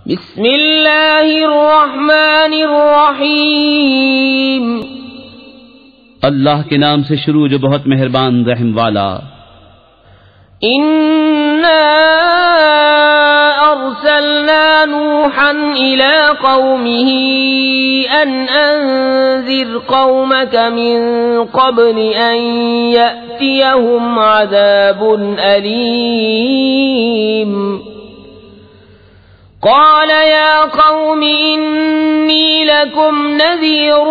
بسم اللہ الرحمن الرحیم، اللہ کے نام سے شروع جو بہت مہربان رحم والا۔ انا ارسلنا نوحا الى قومه ان انذر قومك من قبل ان يأتيهم عذاب أليم قال يا قوم إني لكم نذير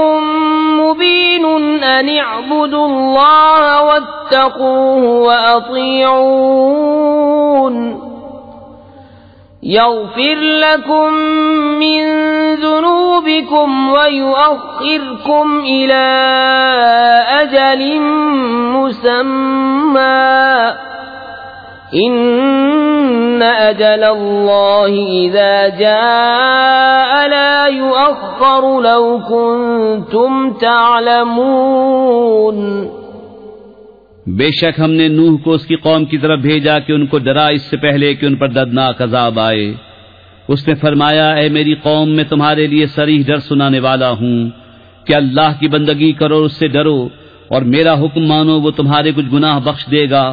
مبين أن اعبدوا الله واتقوه وأطيعون يغفر لكم من ذنوبكم ويؤخركم إلى أجل مسمى إن أجل الله إذا جاء لا يؤخر لو كنتم تعلمون۔ بے شک ہم نے نوح کو اس کی قوم کی طرف بھیجا کہ ان کو ڈرا اس سے پہلے کہ ان پر دردناک عذاب آئے۔ اس نے فرمایا، اے میری قوم، میں تمہارے لیے صریح ڈر سنانے والا ہوں کہ اللہ کی بندگی کرو، اس سے ڈرو اور میرا حکم مانو، وہ تمہارے کچھ گناہ بخش دے گا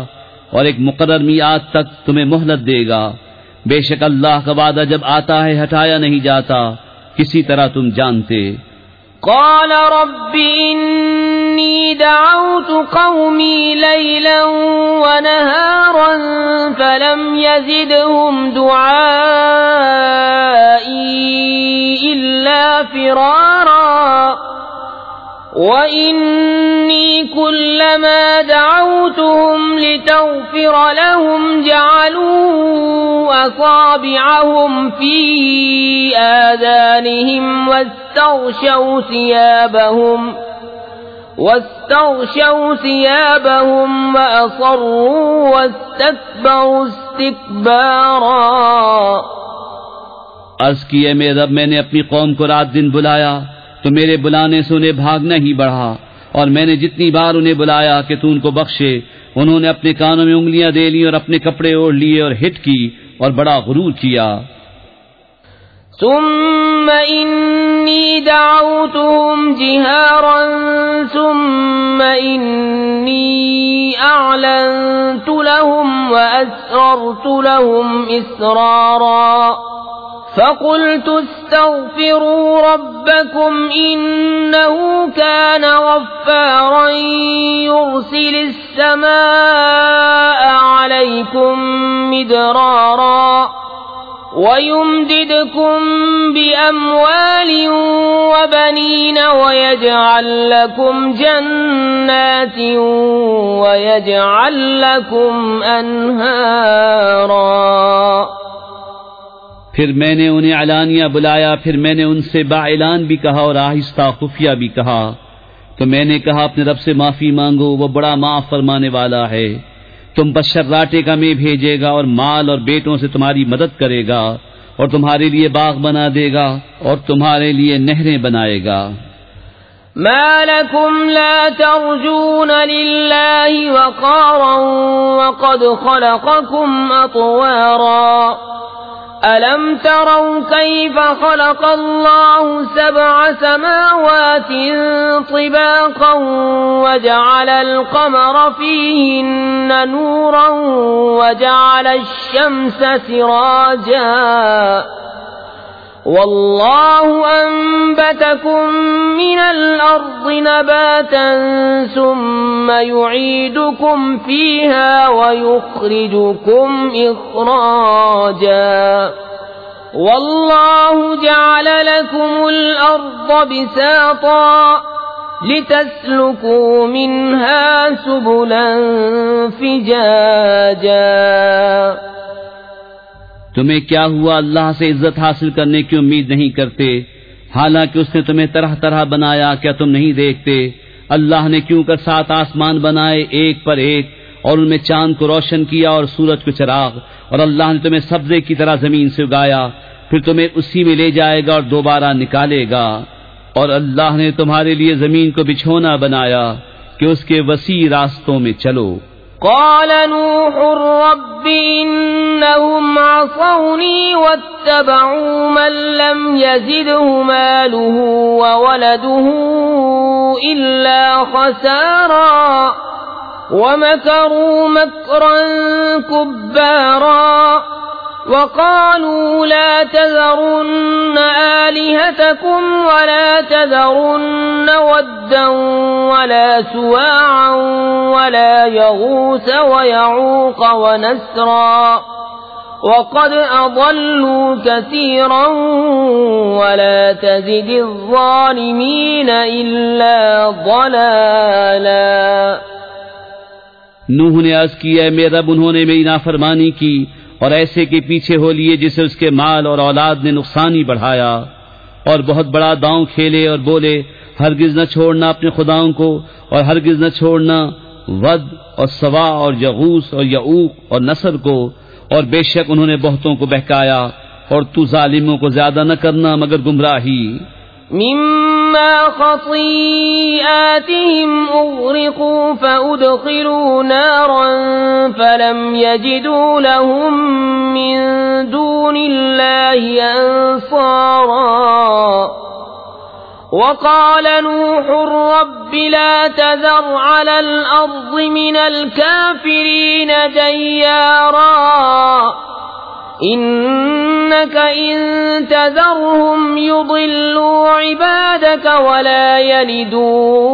اور ایک مقرر میعاد تک تمہیں مہلت دے گا۔ بے شک اللہ کا وعدہ جب آتا ہے ہٹایا نہیں جاتا، کسی طرح تم جانتے۔ قال رب إني دعوت قومي ليلا ونهارا فلم يزدهم دعائي إلا فرارا وإني كلما دعوتهم لتغفر لهم جعلوا أصابعهم في آذانهم واستغشوا ثيابهم وأصروا واستكبروا استكبارا۔ عرض کیے میرے رب، میں نے اپنی قوم کو رات دن بلایا تو میرے بلانے سے انہیں بھاگنا ہی بڑھا، اور میں نے جتنی بار انہیں بلایا کہ تو ان کو بخشے، انہوں نے اپنے کانوں میں انگلیاں دے لی اور اپنے کپڑے اوڑھ لیے اور ہٹ کی اور بڑا غرور کیا۔ ثم إني دعوتهم جهارا ثم إني أعلنت لهم وأسررت لهم إسرارا فقلت استغفروا ربكم إنه كان غفارا يرسل السماء عليكم مدرارا ويمددكم بأموال وبنين ويجعل لكم جنات ويجعل لكم أنهارا۔ پھر میں نے انہیں علانیہ بلایا، پھر میں نے ان سے باعلان بھی کہا اور آہستہ خفیہ بھی کہا، تو میں نے کہا اپنے رب سے معافی مانگو، وہ بڑا معاف فرمانے والا ہے۔ تم پر شراٹے کا میں بھیجے گا اور مال اور بیٹوں سے تمہاری مدد کرے گا اور تمہارے لیے باغ بنا دے گا اور تمہارے لیے نہریں بنائے گا۔ ما لكم لا ترجون لله وقارا وقد خلقكم أطوارا ألم تروا كيف خلق الله 7 سماوات طباقا وجعل القمر فيهن نورا وجعل الشمس سراجا والله أنبتكم من الأرض نباتا ثم يعيدكم فيها ويخرجكم إخراجا والله جعل لكم الأرض بساطا لتسلكوا منها سبلا فجاجا۔ تمہیں کیا ہوا، اللہ سے عزت حاصل کرنے کی امید نہیں کرتے حالانکہ اس نے تمہیں طرح طرح بنایا؟ کیا تم نہیں دیکھتے اللہ نے کیوں کر 7 آسمان بنائے ایک پر ایک، اور ان میں چاند کو روشن کیا اور سورج کو چراغ، اور اللہ نے تمہیں سبزے کی طرح زمین سے اگایا، پھر تمہیں اسی میں لے جائے گا اور دوبارہ نکالے گا، اور اللہ نے تمہارے لیے زمین کو بچھونا بنایا کہ اس کے وسیع راستوں میں چلو۔ قال نوح رب إنهم عصوني واتبعوا من لم يزده ماله وولده إلا خسارا ومكروا مكرا كبارا وقالوا لا تذرن آلهتكم ولا تذرن ودا ولا سواعا ولا يغوث ويعوق ونسرا وقد أضلوا كثيرا ولا تزد الظالمين إلا ضلالا. نوح نے عرض کی اے میرے رب انہوں نے میری نافرمانی کی اور ایسے کے پیچھے ہو لیے جسے اس کے مال اور اولاد نے نقصانی بڑھایا اور بہت بڑا داؤں کھیلے اور بولے ہرگز نہ چھوڑنا اپنے خداؤں کو اور ہرگز نہ چھوڑنا ود اور سوا اور یغوث اور یعوق اور نصر کو اور بے شک انہوں نے بہتوں کو بہکایا اور تو ظالموں کو زیادہ نہ کرنا مگر گمراہی. مما خطيئاتهم أغرقوا فأدخلوا نارا فلم يجدوا لهم من دون الله أنصارا. وقال نوح رب لا تذر على الأرض من الكافرين ديارا إنك إن تذرهم يضلوا عبادك ولا يلدوا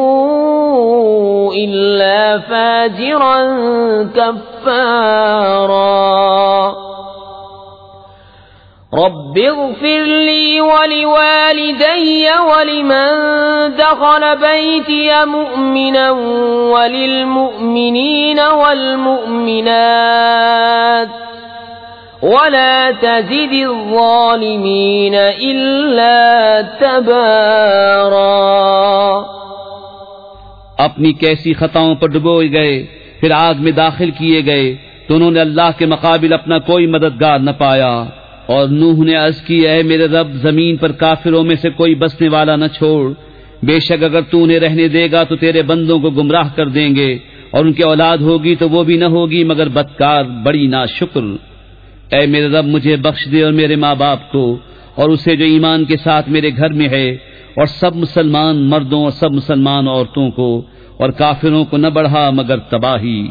إلا فاجرا كفارا. رب اغفر لي ولوالدي ولمن دخل بيتي مؤمنا وللمؤمنين والمؤمنات ولا تزد الظالمين إلا تبارا. اپنی کیسی خطاؤں پر ڈبوئے گئے پھر آگ میں داخل کیے گئے تو انہوں نے اللہ کے مقابل اپنا کوئی مددگار نہ پایا. اور نوح نے عرض کی اے میرے رب زمین پر کافروں میں سے کوئی بسنے والا نہ چھوڑ. بے شک اگر تو انہیں رہنے دے گا تو تیرے بندوں کو گمراہ کر دیں گے اور ان کی اولاد ہوگی تو وہ بھی نہ ہوگی مگر بدکار بڑی ناشکر. اے میرے رب مجھے بخش دے اور میرے ماں باپ کو اور اسے جو ایمان کے ساتھ میرے گھر میں ہے اور سب مسلمان مردوں اور سب مسلمان عورتوں کو اور کافروں کو نہ بڑھا مگر تباہی.